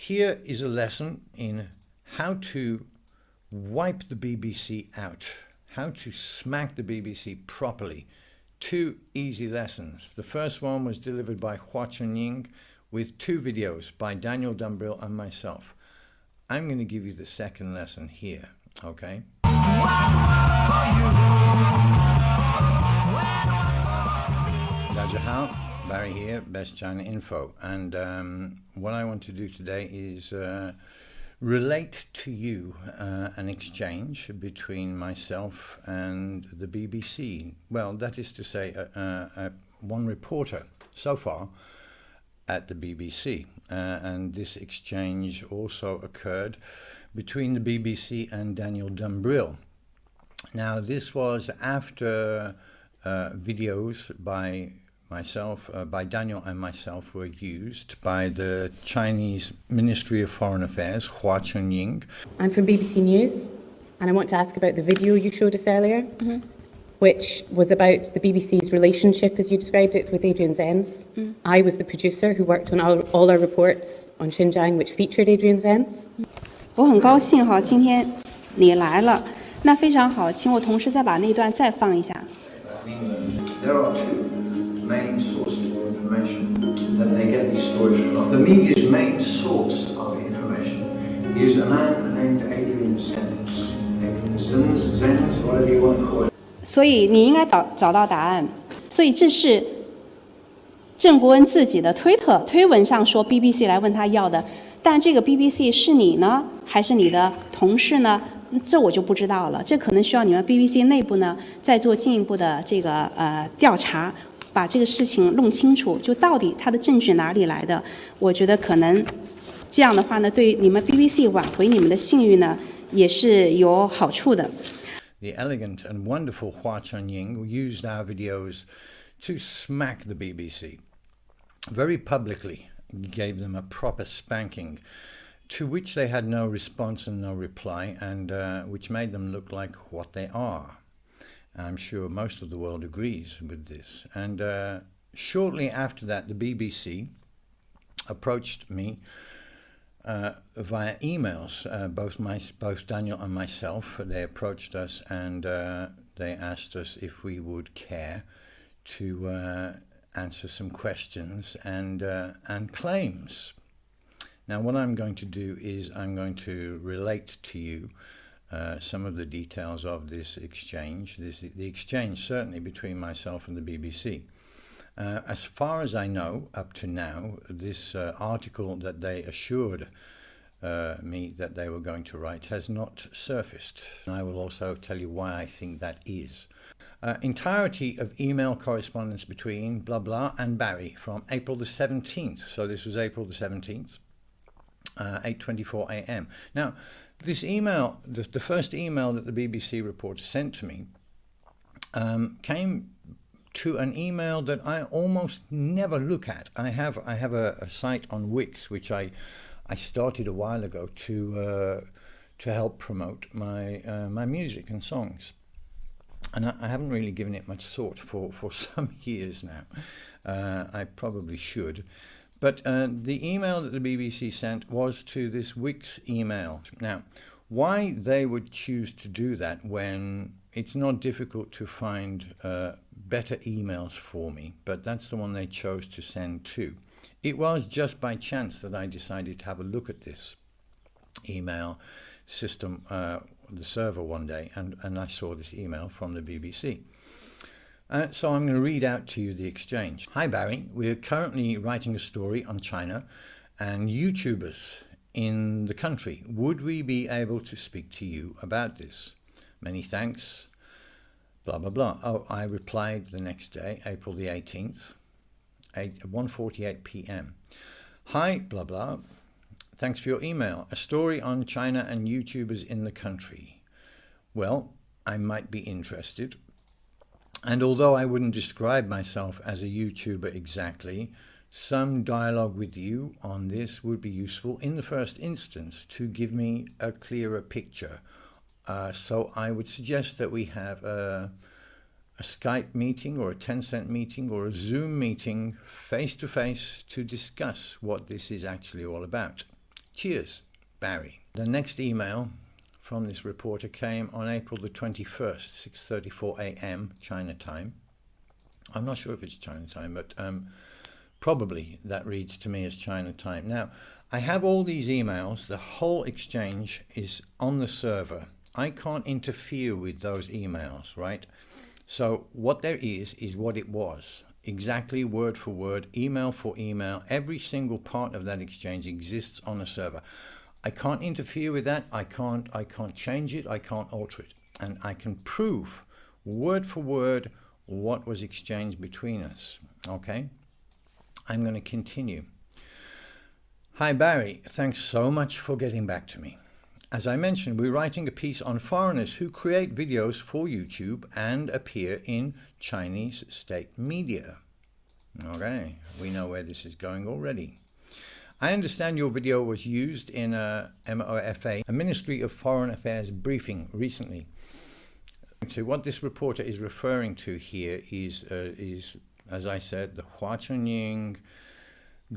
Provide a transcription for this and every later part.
Here is a lesson in how to wipe the BBC out, how to smack the BBC properly. 2 easy lessons. The first one was delivered by Hua Chunying with 2 videos by Daniel Dumbril and myself. I'm going to give you the second lesson here, okay? 大家好, Barrie here, Best China Info, and what I want to do today is relate to you an exchange between myself and the BBC. Well, that is to say, one reporter so far at the BBC, and this exchange also occurred between the BBC and Daniel Dumbril. Now, this was after videos by myself, by Daniel and myself, were used by the Chinese Ministry of Foreign Affairs, Hua Chunying. I'm from BBC News, and I want to ask about the video you showed us earlier, which was about the BBC's relationship, as you described it, with Adrian Zenz. I was the producer who worked on all our reports on Xinjiang, which featured Adrian Zenz. 我很高兴哈，今天你来了，那非常好，请我同事再把那段再放一下。 There are 2 main sources of information that they get these stories from. The media's main source of information is a man named Adrian Zenz. Adrian Zenz, whatever you want to call it. 所以你应该找到答案。所以这是郑国恩自己的推文上说 BBC 来问他要的，但这个 BBC 是你呢，还是你的同事呢？这我就不知道了。这可能需要你们 BBC 内部呢再做进一步的这个调查。 把这个事情弄清楚，就到底他的证据哪里来的？我觉得可能这样的话呢，对你们 BBC 挽回你们的信誉呢，也是有好处的。The elegant and wonderful Hua Chunying used our videos to smack the BBC very publicly, gave them a proper spanking, to which they had no response and no reply, and which made them look like what they are. I'm sure most of the world agrees with this. And shortly after that, the BBC approached me via emails. Both Daniel and myself, they approached us and they asked us if we would care to answer some questions and claims. Now, what I'm going to do is I'm going to relate to you some of the details of this exchange, the exchange certainly between myself and the BBC. As far as I know, up to now, this article that they assured me that they were going to write has not surfaced. I will also tell you why I think that is. Entirety of email correspondence between blah blah and Barrie from April the 17th. So this was April the 17th, 8:24 a.m. Now, this email, the first email that the BBC reporter sent to me, came to an email that I almost never look at. I have a site on Wix which I started a while ago to help promote my music and songs, and I haven't really given it much thought for some years now. I probably should. But the email that the BBC sent was to this Wix email. Now, why they would choose to do that when it's not difficult to find better emails for me, but that's the one they chose to send to. It was just by chance that I decided to have a look at this email system, the server one day, and I saw this email from the BBC. So I'm going to read out to you the exchange. Hi Barrie, we're currently writing a story on China and YouTubers in the country. Would we be able to speak to you about this? Many thanks, blah, blah, blah. Oh, I replied the next day, April the 18th, 1:48 p.m. Hi, blah, blah. Thanks for your email. A story on China and YouTubers in the country. Well, I might be interested. And although I wouldn't describe myself as a YouTuber exactly, some dialogue with you on this would be useful in the first instance to give me a clearer picture. So I would suggest that we have a Skype meeting or a Tencent meeting or a Zoom meeting face-to-face to discuss what this is actually all about. Cheers, Barry. The next email from this reporter came on April the 21st, 6:34 a.m. China time. I'm not sure if it's China time, but probably that reads to me as China time. Now, I have all these emails. The whole exchange is on the server. I can't interfere with those emails, right? So what there is what it was. Exactly word for word, email for email. Every single part of that exchange exists on a server. I can't interfere with that. I can't change it. I can't alter it. And I can prove word for word what was exchanged between us. Okay? I'm going to continue. Hi Barry, thanks so much for getting back to me. As I mentioned, we're writing a piece on foreigners who create videos for YouTube and appear in Chinese state media. Okay, we know where this is going already. I understand your video was used in a MOFA, a Ministry of Foreign Affairs briefing recently. So what this reporter is referring to here is as I said, the Hua Chunying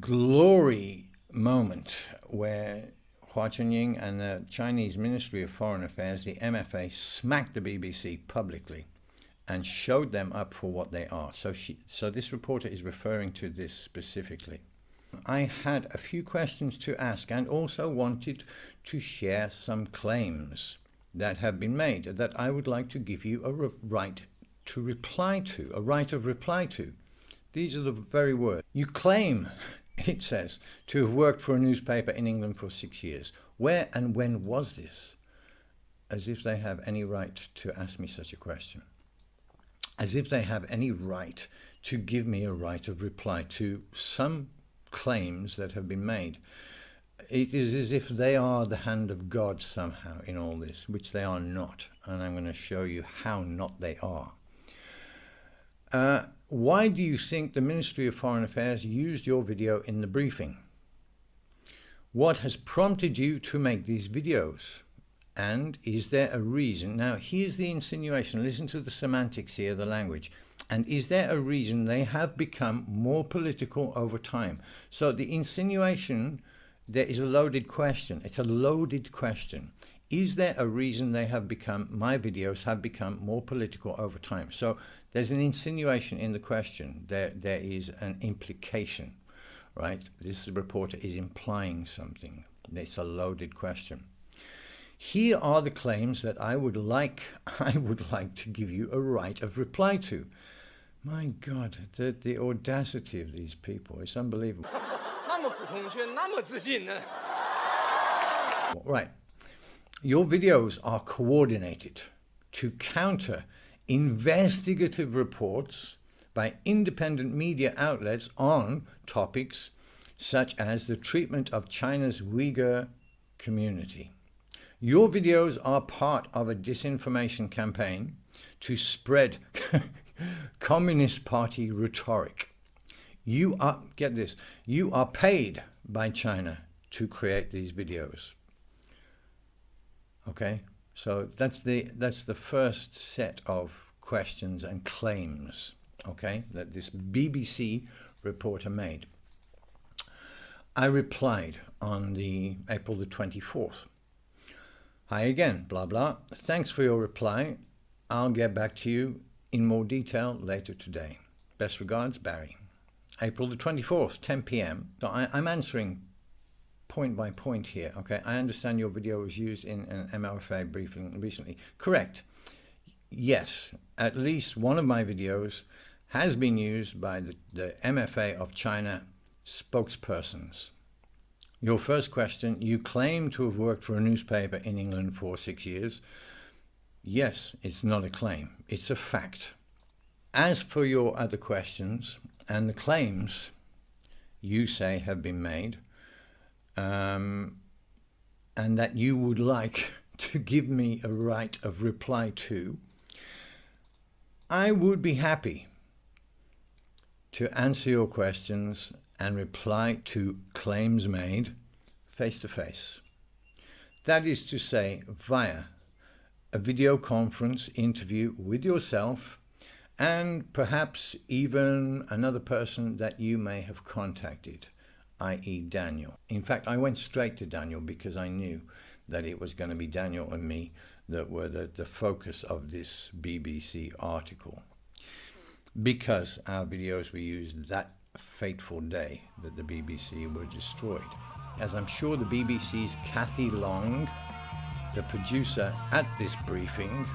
glory moment where Hua Chunying and the Chinese Ministry of Foreign Affairs, the MFA, smacked the BBC publicly and showed them up for what they are. So this reporter is referring to this specifically. I had a few questions to ask and also wanted to share some claims that have been made that I would like to give you a right to reply to, a right of reply to. These are the very words. You claim, it says, to have worked for a newspaper in England for 6 years. Where and when was this? As if they have any right to ask me such a question. As if they have any right to give me a right of reply to some claims that have been made. It is as if they are the hand of God somehow in all this, which they are not. And I'm going to show you how not they are. Why do you think the Ministry of Foreign Affairs used your video in the briefing? What has prompted you to make these videos? And is there a reason? Now, here's the insinuation. Listen to the semantics here, the language. And is there a reason they have become more political over time? So the insinuation, there is a loaded question. It's a loaded question. Is there a reason they have become, my videos have become more political over time? So there's an insinuation in the question. There is an implication, right? This reporter is implying something. It's a loaded question. Here are the claims that I would like to give you a right of reply to. My God, the audacity of these people is unbelievable. Right. Your videos are coordinated to counter investigative reports by independent media outlets on topics such as the treatment of China's Uyghur community. Your videos are part of a disinformation campaign to spread Communist Party rhetoric. You are, get this, you are paid by China to create these videos. Okay, so that's the first set of questions and claims, okay, that this BBC reporter made. I replied on the April the 24th. Hi again, blah, blah. Thanks for your reply. I'll get back to you in more detail later today. Best regards, Barry. April the 24th, 10 p.m. So I'm answering point by point here, okay? I understand your video was used in an MLFA briefing recently. Correct. Yes, at least one of my videos has been used by the MFA of China spokespersons. Your first question, you claim to have worked for a newspaper in England for 6 years. Yes, it's not a claim, it's a fact. As for your other questions and the claims you say have been made, and that you would like to give me a right of reply to, I would be happy to answer your questions and reply to claims made face to face. That is to say, via a video conference interview with yourself and perhaps even another person that you may have contacted. i.e. Daniel. In fact, I went straight to Daniel because I knew that it was going to be Daniel and me that were the focus of this BBC article, because our videos were used that fateful day that the BBC were destroyed. As I'm sure the BBC's Kathy Long, the producer at this briefing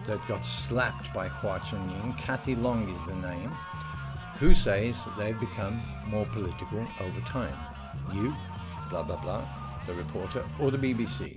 that got slapped by Hua Chunying, Kathy Long is the name, who says that they've become more political over time. You, blah, blah, blah, the reporter, or the BBC?